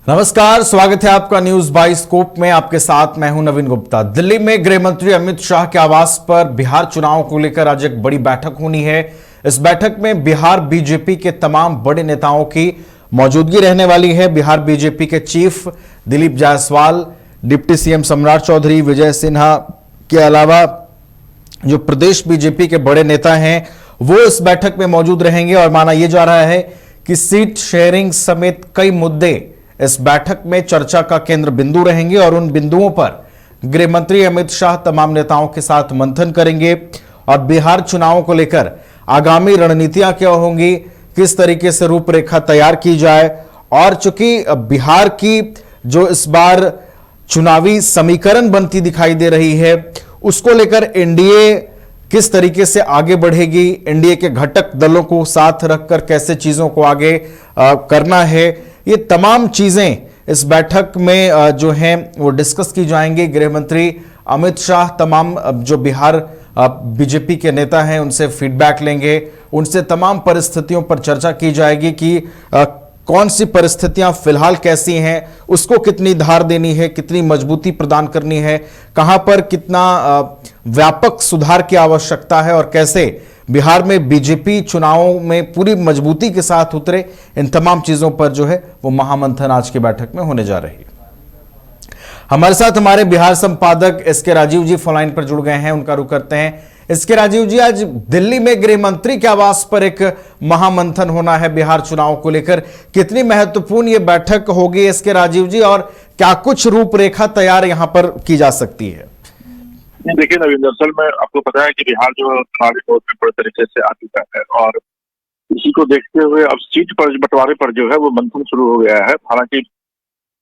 नमस्कार, स्वागत है आपका न्यूज बाई स्कोप में। आपके साथ मैं हूं नवीन गुप्ता। दिल्ली में गृह मंत्री अमित शाह के आवास पर बिहार चुनाव को लेकर आज एक बड़ी बैठक होनी है। इस बैठक में बिहार बीजेपी के तमाम बड़े नेताओं की मौजूदगी रहने वाली है। बिहार बीजेपी के chief Dilip Jaiswal, deputy CM सम्राट चौधरी, विजय सिन्हा के अलावा जो प्रदेश बीजेपी के बड़े नेता हैं वो इस बैठक में मौजूद रहेंगे और माना यह जा रहा है कि सीट शेयरिंग समेत कई मुद्दे इस बैठक में चर्चा का केंद्र बिंदु रहेंगे और उन बिंदुओं पर गृह मंत्री अमित शाह तमाम नेताओं के साथ मंथन करेंगे और बिहार चुनावों को लेकर आगामी रणनीतियां क्या होंगी, किस तरीके से रूपरेखा तैयार की जाए। और चूंकि बिहार की जो इस बार चुनावी समीकरण बनती दिखाई दे रही है उसको लेकर एनडीए किस तरीके से आगे बढ़ेगी, एनडीए के घटक दलों को साथ रखकर कैसे चीजों को आगे करना है, ये तमाम चीजें इस बैठक में जो हैं वो डिस्कस की जाएंगी। गृह मंत्री अमित शाह तमाम जो बिहार बीजेपी के नेता हैं उनसे फीडबैक लेंगे, उनसे तमाम परिस्थितियों पर चर्चा की जाएगी कि कौन सी परिस्थितियां फिलहाल कैसी हैं, उसको कितनी धार देनी है, कितनी मजबूती प्रदान करनी है, कहां पर कितना व्यापक सुधार की आवश्यकता है और कैसे बिहार में बीजेपी चुनावों में पूरी मजबूती के साथ उतरे। इन तमाम चीजों पर जो है वो महामंथन आज की बैठक में होने जा रही है। हमारे साथ हमारे बिहार संपादक एसके राजीव जी फोन लाइन पर जुड़ गए हैं, उनका रुख करते हैं। एसके राजीव जी, आज दिल्ली में गृह मंत्री के आवास पर एक महामंथन होना है बिहार चुनाव को लेकर, कितनी महत्वपूर्ण ये बैठक होगी एसके राजीव जी, और क्या कुछ रूपरेखा तैयार यहां पर की जा सकती है? देखिए नवीन, दरअसल में आपको पता है कि बिहार जो चुनावी दौर में पूरे तरीके से आ चुका है और इसी को देखते हुए अब सीट पर बंटवारे पर जो है वो मंथन शुरू हो गया है। हालांकि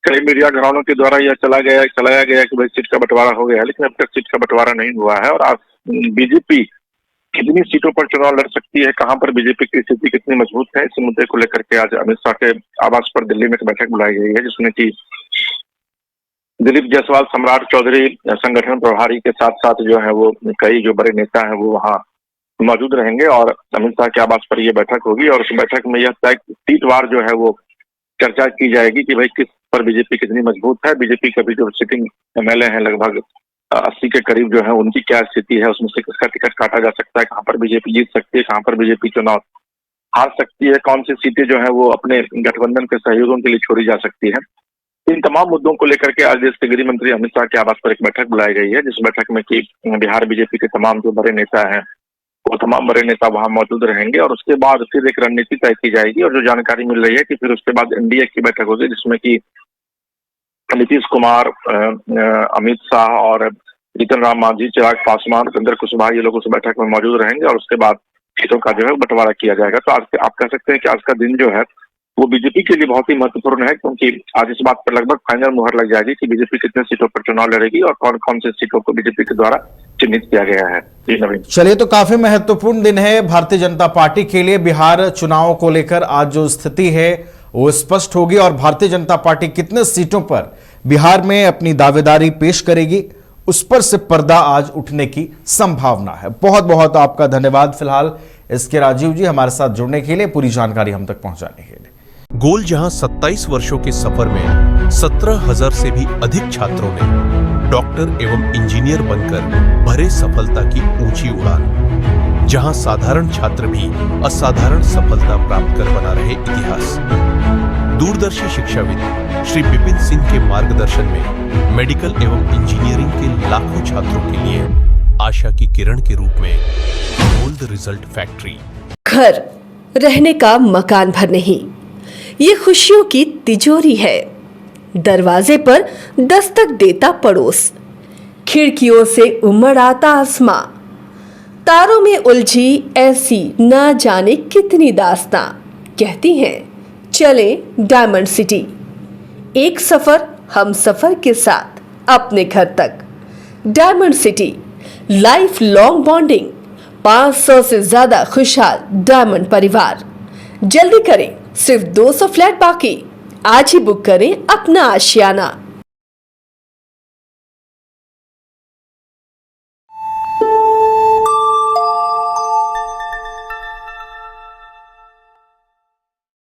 कई मीडिया घरानों के द्वारा यह चलाया गया कि भाई सीट का बंटवारा हो गया है, लेकिन अब तक सीट का बंटवारा नहीं हुआ है। और आज बीजेपी कितनी सीटों पर चुनाव लड़ सकती है, कहां पर बीजेपी की स्थिति कितनी मजबूत है, इस मुद्दे को लेकर के आज अमित शाह के आवास पर दिल्ली में एक बैठक बुलाई गई है, जिसमें कि दिलीप जायसवाल, सम्राट चौधरी संगठन प्रभारी के साथ साथ जो है वो कई जो बड़े नेता हैं वो वहाँ मौजूद रहेंगे और अमित शाह के आवास पर ये बैठक होगी। और उस बैठक में यह तय सीटवार जो है वो चर्चा की जाएगी कि भाई किस पर बीजेपी कितनी मजबूत है। बीजेपी के भी जो सिटिंग एमएलए हैं लगभग 80 के करीब जो है उनकी क्या स्थिति है, उसमें से किसका टिकट काटा जा सकता है, कहाँ पर बीजेपी जीत सकती है, कहाँ पर बीजेपी चुनाव हार सकती है, कौन सी सीटें जो है वो अपने गठबंधन के सहयोगों के लिए छोड़ी जा सकती है। इन तमाम मुद्दों को लेकर के आज देश के गृह मंत्री अमित शाह के आवास पर एक बैठक बुलाई गई है, जिस बैठक में कि बिहार बीजेपी के तमाम जो बड़े नेता हैं वो तमाम बड़े नेता वहां मौजूद रहेंगे और उसके बाद फिर एक रणनीति तय की जाएगी। और जो जानकारी मिल रही है कि फिर उसके बाद एनडीए की बैठक होगी, जिसमें कि नीतीश कुमार, अमित शाह और जीतन राम मांझी, चिराग पासवान, उपेंद्र कुशवाहा ये लोग उस बैठक में मौजूद रहेंगे और उसके बाद सीटों का जो है बंटवारा किया जाएगा। तो आज आप कह सकते हैं कि आज का दिन जो है वो बीजेपी के लिए बहुत ही महत्वपूर्ण है, क्योंकि आज इस बात पर लगभग फाइनल मुहर लग जाएगी कि बीजेपी कितने सीटों पर चुनाव लड़ेगी और कौन कौन से सीटों को बीजेपी के द्वारा चिन्हित किया गया है। जी नवीन, चलिए, तो काफी महत्वपूर्ण दिन है भारतीय जनता पार्टी के लिए। बिहार चुनाव को लेकर आज जो स्थिति है वो स्पष्ट होगी और भारतीय जनता पार्टी कितने सीटों पर बिहार में अपनी दावेदारी पेश करेगी उस पर से पर्दा आज उठने की संभावना है। बहुत बहुत आपका धन्यवाद फिलहाल एसके राजीव जी हमारे साथ जुड़ने के लिए, पूरी जानकारी हम तक पहुंचाने के लिए। गोल जहां 27 वर्षों के सफर में 17,000 से भी अधिक छात्रों ने डॉक्टर एवं इंजीनियर बनकर भरे सफलता की ऊंची उड़ान, जहां साधारण छात्र भी असाधारण सफलता प्राप्त कर बना रहे इतिहास। दूरदर्शी शिक्षाविद श्री विपिन सिंह के मार्गदर्शन में मेडिकल एवं इंजीनियरिंग के लाखों छात्रों के लिए आशा की किरण के रूप में गोल्ड रिजल्ट फैक्ट्री। घर रहने का मकान भर नहीं, ये खुशियों की तिजोरी है। दरवाजे पर दस्तक देता पड़ोस, खिड़कियों से उमड़ आता आसमां, तारों में उलझी ऐसी ना जाने कितनी दास्तां। कहती हैं चले डायमंड सिटी, एक सफर हम सफर के साथ अपने घर तक। Diamond city, life long bonding, 500 से ज्यादा खुशहाल डायमंड परिवार। जल्दी करें, सिर्फ 200 फ्लैट बाकी। आज ही बुक करें अपना आशियाना।